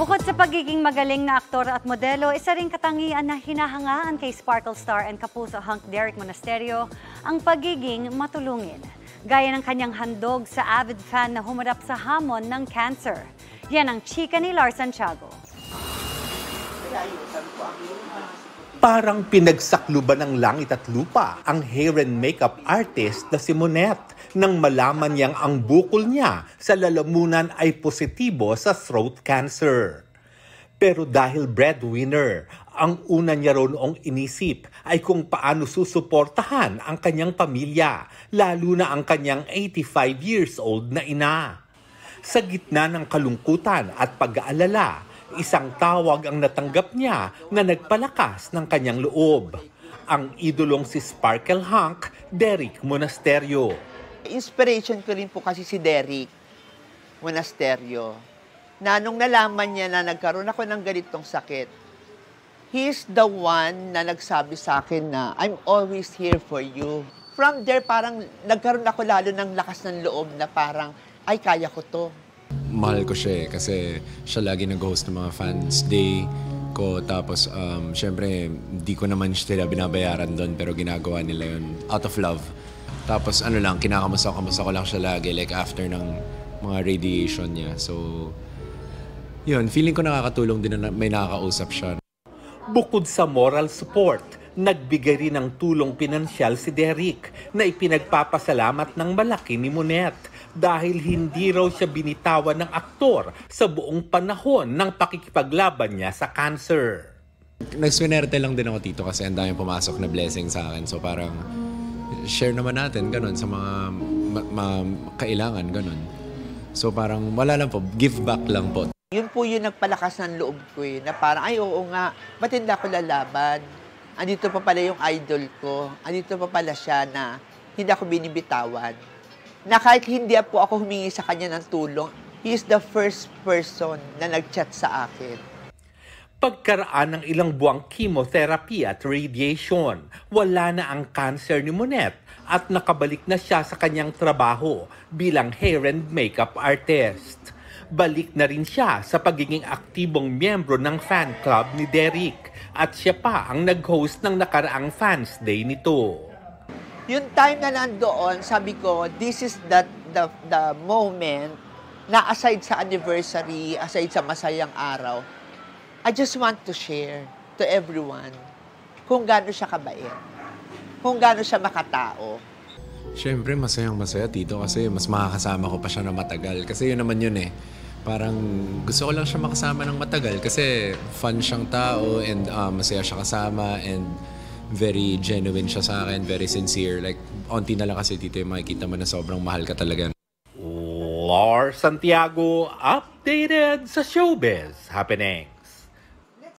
Bukod sa pagiging magaling na aktor at modelo, isa ring katangian na hinahangaan kay Sparkle Star and Kapuso hunk Derek Monasterio ang pagiging matulungin. Gaya ng kanyang handog sa avid fan na humarap sa hamon ng cancer. Yan ang chika ni Lars Santiago. Parang pinagsakluban ng langit at lupa ang hair and makeup artist na si Monette nang malaman niyang ang bukol niya sa lalamunan ay positibo sa throat cancer. Pero dahil breadwinner, ang una niya raw noong inisip ay kung paano susuportahan ang kanyang pamilya, lalo na ang kanyang 85 years old na ina. Sa gitna ng kalungkutan at pag-aalala, isang tawag ang natanggap niya na nagpalakas ng kanyang loob. Ang idolong si Sparkle hunk, Derek Monasterio. Inspiration ko rin po kasi si Derek Monasterio. Na nung nalaman niya na nagkaroon ako ng ganitong sakit, he's the one na nagsabi sa akin na, I'm always here for you. From there, parang nagkaroon ako lalo ng lakas ng loob na parang, ay, kaya ko to. Mahal ko siya kasi siya lagi nag-host ng mga fans day ko. Tapos, syempre, hindi ko naman sila binabayaran doon pero ginagawa nila yun out of love. Tapos, kinakamusta ko lang siya lagi like after ng mga radiation niya. So, yun, feeling ko nakakatulong din na may nakakausap siya. Bukod sa moral support, nagbigay rin ng tulong pinansyal si Derek na ipinagpapasalamat ng malaki ni Monette dahil hindi raw siya binitawan ng aktor sa buong panahon ng pakikipaglaban niya sa cancer. Nagswinerte lang din ako dito kasi ang daming pumasok na blessing sa akin. So parang share naman natin ganun sa mga kailangan ganun. So parang wala lang po, give back lang po. Yun po yung nagpalakas ng loob ko na parang, ay oo nga, ba't hindi ako lalaban? Andito pa pala yung idol ko. Andito pa pala siya na hindi ako binibitawan. Na kahit hindi po ako humingi sa kanya ng tulong, he is the first person na nag-chat sa akin. Pagkaraan ng ilang buwang chemotherapy at radiation, wala na ang cancer ni Monette at nakabalik na siya sa kanyang trabaho bilang hair and makeup artist. Balik na rin siya sa pagiging aktibong miyembro ng fan club ni Derek at siya pa ang nag-host ng nakaraang Fans Day nito. Yung time na nandoon, sabi ko, this is the moment na aside sa anniversary, aside sa masayang araw, I just want to share to everyone kung gaano siya kabait, kung gaano siya makatao. Siyempre, masayang-masaya dito kasi mas makakasama ko pa siya na matagal. Kasi yun naman yun eh. Parang gusto ko lang siya makasama ng matagal kasi fun siyang tao and masaya siya kasama and very genuine siya sa akin, very sincere. Like, onti na lang kasi dito yung makikita mo na sobrang mahal ka talaga. Lars Santiago, updated sa showbiz happening.